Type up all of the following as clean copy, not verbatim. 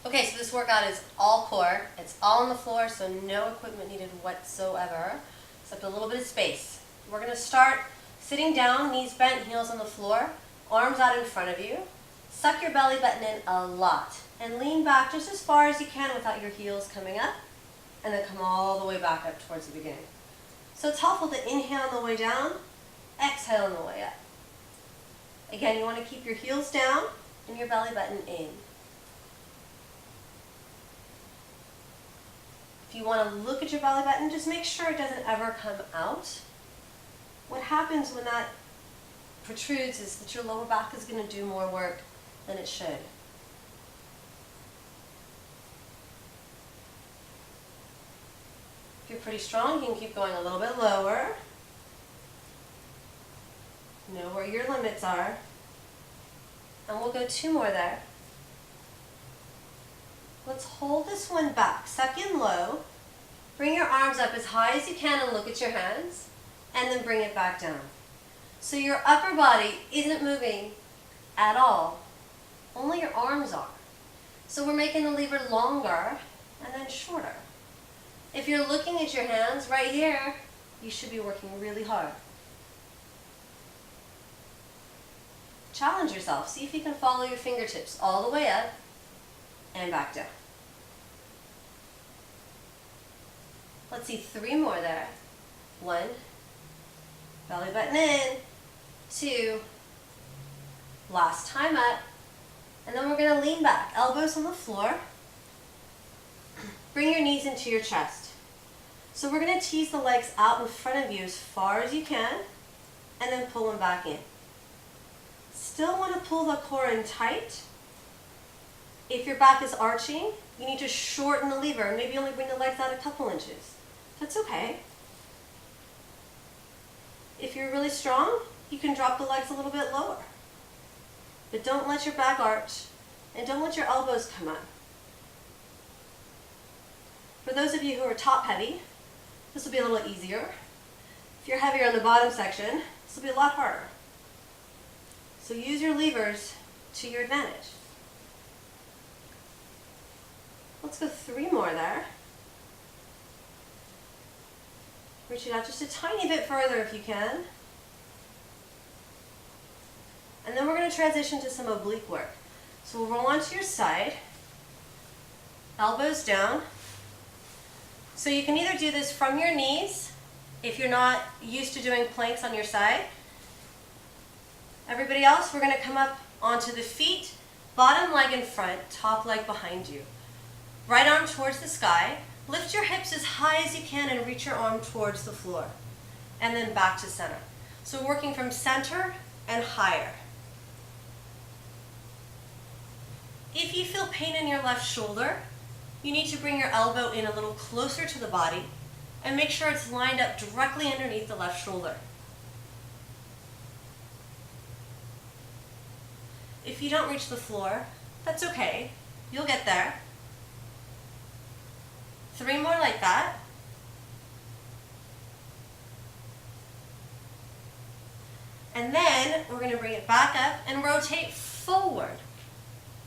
Okay, so this workout is all core. It's all on the floor, so no equipment needed whatsoever, except a little bit of space. We're going to start sitting down, knees bent, heels on the floor, arms out in front of you. Suck your belly button in a lot, and lean back just as far as you can without your heels coming up, and then come all the way back up towards the beginning. So it's helpful to inhale on the way down, exhale on the way up. Again, you want to keep your heels down and your belly button in. If you want to look at your belly button, just make sure it doesn't ever come out. What happens when that protrudes is that your lower back is going to do more work than it should. If you're pretty strong, you can keep going a little bit lower. Know where your limits are. And we'll go 2 more there. Let's hold this one back. Suck in low. Bring your arms up as high as you can and look at your hands. And then bring it back down. So your upper body isn't moving at all. Only your arms are. So we're making the lever longer and then shorter. If you're looking at your hands right here, you should be working really hard. Challenge yourself. See if you can follow your fingertips all the way up and back down. Let's see 3 more there. 1, belly button in, 2, last time up, and then we're going to lean back, elbows on the floor. Bring your knees into your chest. So we're going to tease the legs out in front of you as far as you can, and then pull them back in. Still want to pull the core in tight. If your back is arching, you need to shorten the lever and maybe only bring the legs out a couple inches. That's okay. If you're really strong, you can drop the legs a little bit lower. But don't let your back arch and don't let your elbows come up. For those of you who are top heavy, this will be a little easier. If you're heavier on the bottom section, this will be a lot harder. So use your levers to your advantage. Let's go 3 more there. Reach it out just a tiny bit further if you can. And then we're going to transition to some oblique work. So we'll roll onto your side, elbows down. So you can either do this from your knees, if you're not used to doing planks on your side. Everybody else, we're going to come up onto the feet, bottom leg in front, top leg behind you. Right arm towards the sky. Lift your hips as high as you can and reach your arm towards the floor. And then back to center. So working from center and higher. If you feel pain in your left shoulder, you need to bring your elbow in a little closer to the body and make sure it's lined up directly underneath the left shoulder. If you don't reach the floor, that's okay. You'll get there. 3 more like that. And then we're going to bring it back up and rotate forward.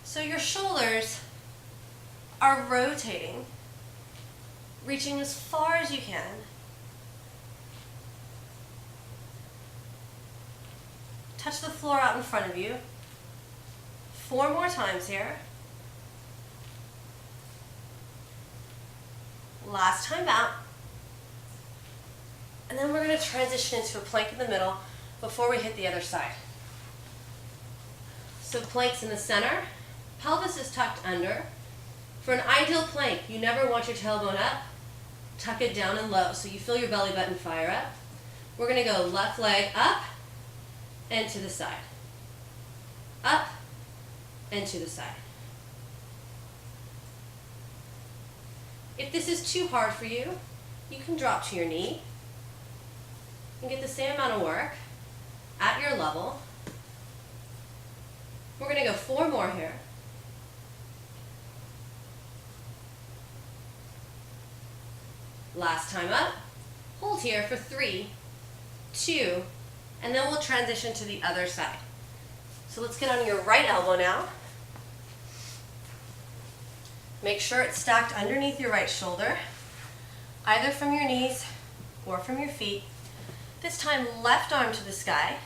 So your shoulders are rotating, reaching as far as you can. Touch the floor out in front of you. 4 more times here. Last time out. And then we're going to transition into a plank in the middle before we hit the other side. So planks in the center, pelvis is tucked under. For an ideal plank, you never want your tailbone up. Tuck it down and low so you feel your belly button fire up. We're going to go left leg up and to the side. Up and to the side. If this is too hard for you, you can drop to your knee and get the same amount of work at your level. We're going to go 4 more here. Last time up. Hold here for 3, 2, and then we'll transition to the other side. So let's get on your right elbow now. Make sure it's stacked underneath your right shoulder, either from your knees or from your feet. This time, left arm to the sky.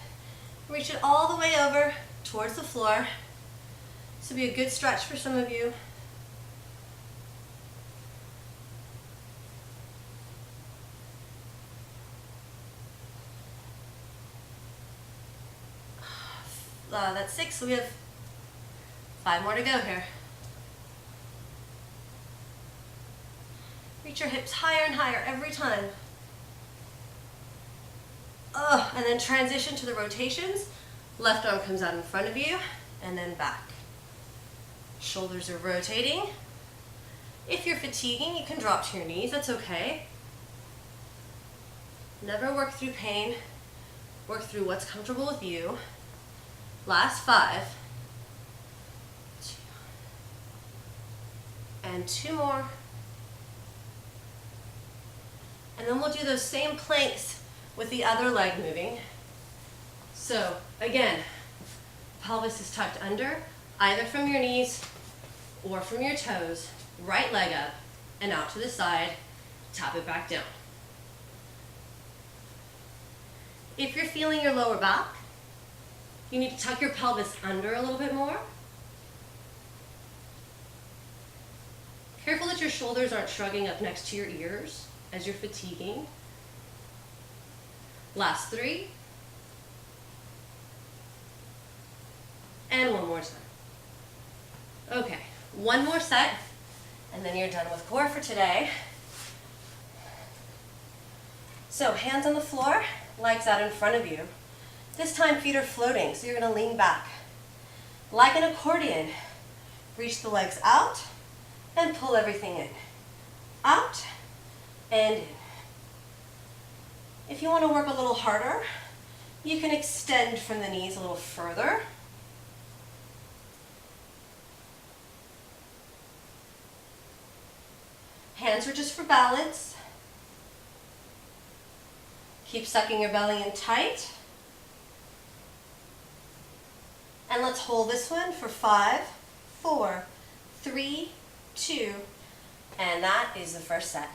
Reach it all the way over towards the floor. This will be a good stretch for some of you. That's 6, so we have 5 more to go here. Reach your hips higher and higher every time. And then transition to the rotations. Left arm comes out in front of you, and then back. Shoulders are rotating. If you're fatiguing, you can drop to your knees, that's okay. Never work through pain. Work through what's comfortable with you. Last 5. 2. And 2 more. And then we'll do those same planks with the other leg moving. So again, pelvis is tucked under, either from your knees or from your toes. Right leg up and out to the side, tap it back down. If you're feeling your lower back, you need to tuck your pelvis under a little bit more. Careful that your shoulders aren't shrugging up next to your ears as you're fatiguing. Last 3. And one more time. Okay, one more set, and then you're done with core for today. So hands on the floor, legs out in front of you. This time feet are floating, so you're going to lean back. Like an accordion, reach the legs out and pull everything in. Out and in. If you want to work a little harder, you can extend from the knees a little further. Hands are just for balance. Keep sucking your belly in tight. And let's hold this one for 5, 4, 3, 2, and that is the first set.